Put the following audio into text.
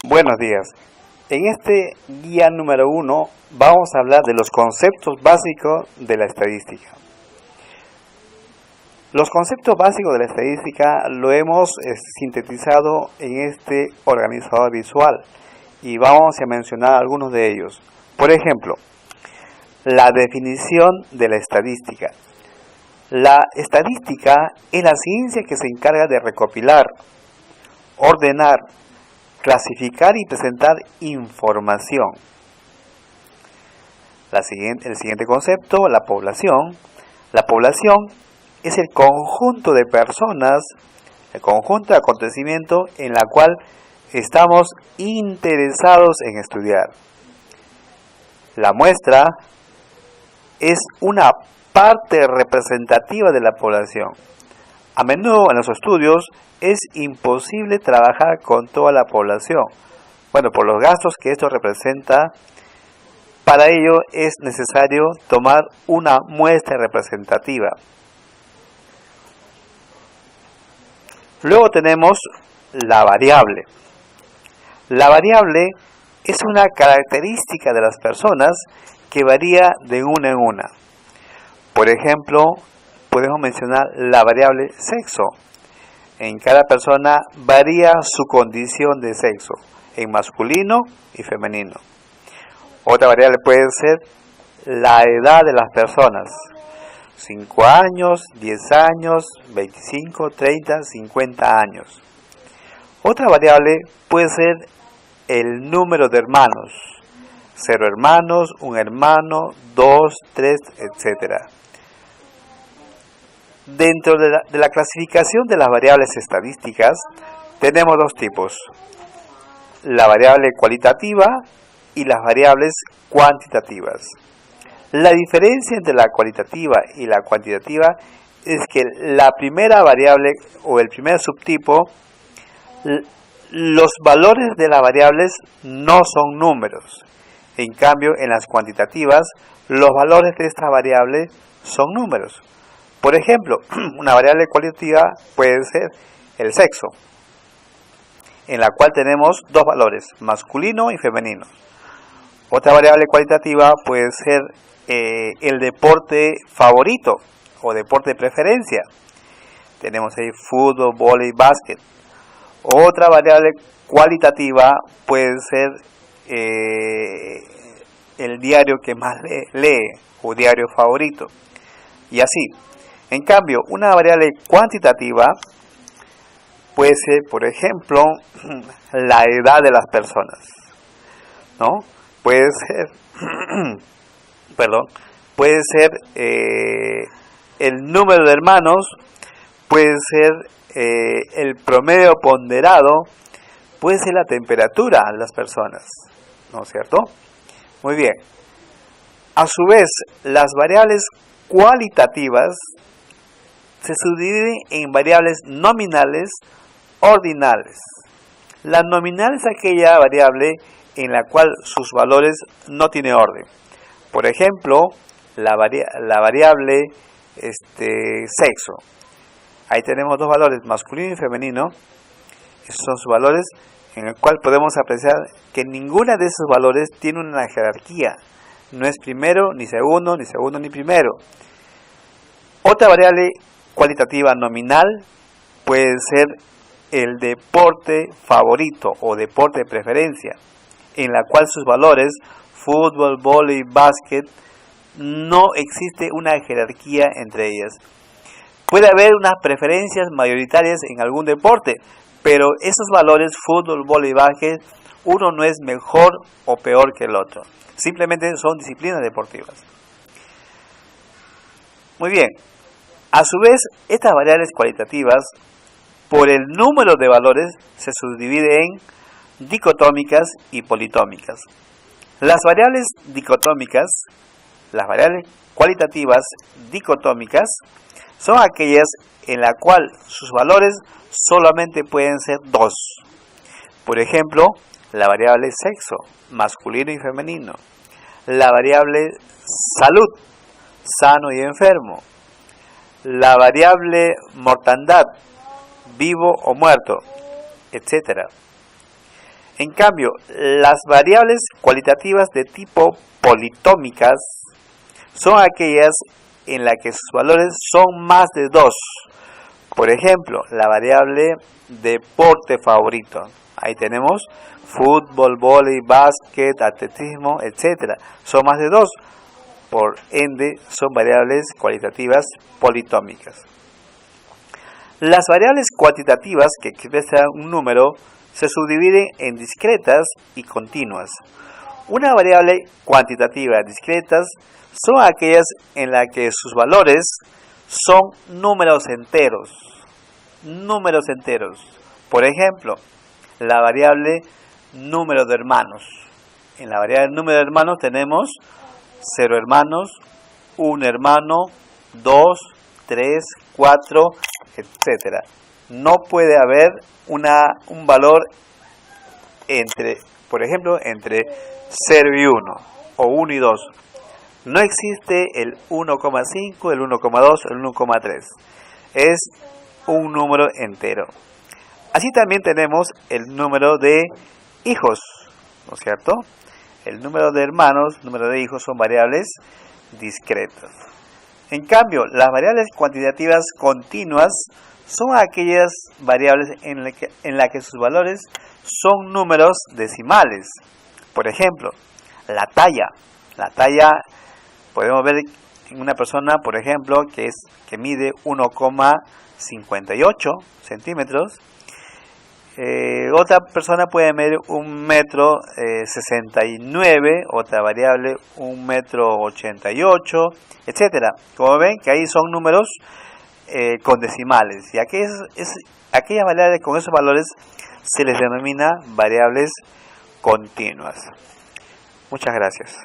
Buenos días. En este guía número 1 vamos a hablar de los conceptos básicos de la estadística. Los conceptos básicos de la estadística lo hemos sintetizado en este organizador visual y vamos a mencionar algunos de ellos. Por ejemplo, la definición de la estadística. La estadística es la ciencia que se encarga de recopilar, ordenar, clasificar y presentar información. El siguiente concepto, la población. La población es el conjunto de personas, el conjunto de acontecimientos en la cual estamos interesados en estudiar. La muestra es una parte representativa de la población. A menudo en los estudios es imposible trabajar con toda la población. Por los gastos que esto representa, para ello es necesario tomar una muestra representativa. Luego tenemos la variable. La variable es una característica de las personas que varía de una en una. Por ejemplo, podemos mencionar la variable sexo. En cada persona varía su condición de sexo, en masculino y femenino. Otra variable puede ser la edad de las personas. 5 años, 10 años, 25, 30, 50 años. Otra variable puede ser el número de hermanos. 0 hermanos, 1 hermano, 2, 3, etc. Dentro de la clasificación de las variables estadísticas, tenemos dos tipos: la variable cualitativa y las variables cuantitativas. La diferencia entre la cualitativa y la cuantitativa es que la primera variable o el primer subtipo, los valores de las variables no son números. En cambio, en las cuantitativas, los valores de esta variable son números. Por ejemplo, una variable cualitativa puede ser el sexo, en la cual tenemos dos valores, masculino y femenino. Otra variable cualitativa puede ser el deporte favorito o deporte de preferencia. Tenemos ahí fútbol, vóley, básquet. Otra variable cualitativa puede ser el diario que más lee o diario favorito. Y así. En cambio, una variable cuantitativa puede ser, por ejemplo, la edad de las personas, ¿no? Puede ser, puede ser el número de hermanos, puede ser el promedio ponderado, puede ser la temperatura de las personas, ¿no es cierto? Muy bien. A su vez, las variables cualitativas se subdividen en variables nominales, ordinales. La nominal es aquella variable en la cual sus valores no tienen orden. Por ejemplo, la variable sexo. Ahí tenemos dos valores, masculino y femenino. Esos son sus valores en el cual podemos apreciar que ninguna de esos valores tiene una jerarquía. No es primero, ni segundo, ni primero. Otra variable cualitativa nominal puede ser el deporte favorito o deporte de preferencia, en la cual sus valores, fútbol, vóley, básquet, no existe una jerarquía entre ellas. Puede haber unas preferencias mayoritarias en algún deporte, pero esos valores, fútbol, vóley, básquet, uno no es mejor o peor que el otro. Simplemente son disciplinas deportivas. Muy bien. A su vez, estas variables cualitativas, por el número de valores, se subdividen en dicotómicas y politómicas. Las variables dicotómicas, las variables cualitativas dicotómicas, son aquellas en la cual sus valores solamente pueden ser dos. Por ejemplo, la variable sexo, masculino y femenino. La variable salud, sano y enfermo. La variable mortandad, vivo o muerto, etc. En cambio, las variables cualitativas de tipo politómicas son aquellas en las que sus valores son más de 2. Por ejemplo, la variable deporte favorito. Ahí tenemos fútbol, vóley, básquet, atletismo, etc. Son más de 2. Por ende, son variables cualitativas politómicas. Las variables cuantitativas que expresan un número se subdividen en discretas y continuas. Una variable cuantitativa discretas son aquellas en las que sus valores son números enteros. Números enteros. Por ejemplo, la variable número de hermanos. En la variable número de hermanos tenemos 0 hermanos, 1 hermano, 2, 3, 4, etc. No puede haber un valor entre, por ejemplo, entre 0 y 1 o 1 y 2. No existe el 1,5, el 1,2, el 1,3. Es un número entero. Así también tenemos el número de hijos, ¿no es cierto? El número de hermanos, número de hijos son variables discretas. En cambio, las variables cuantitativas continuas son aquellas variables en las que sus valores son números decimales. Por ejemplo, la talla. La talla podemos ver en una persona, por ejemplo, que mide 1,58 centímetros. Otra persona puede medir 1,69 m, otra variable 1,88 m, etc. Como ven que ahí son números con decimales, y aquellas variables con esos valores se les denomina variables continuas. Muchas gracias.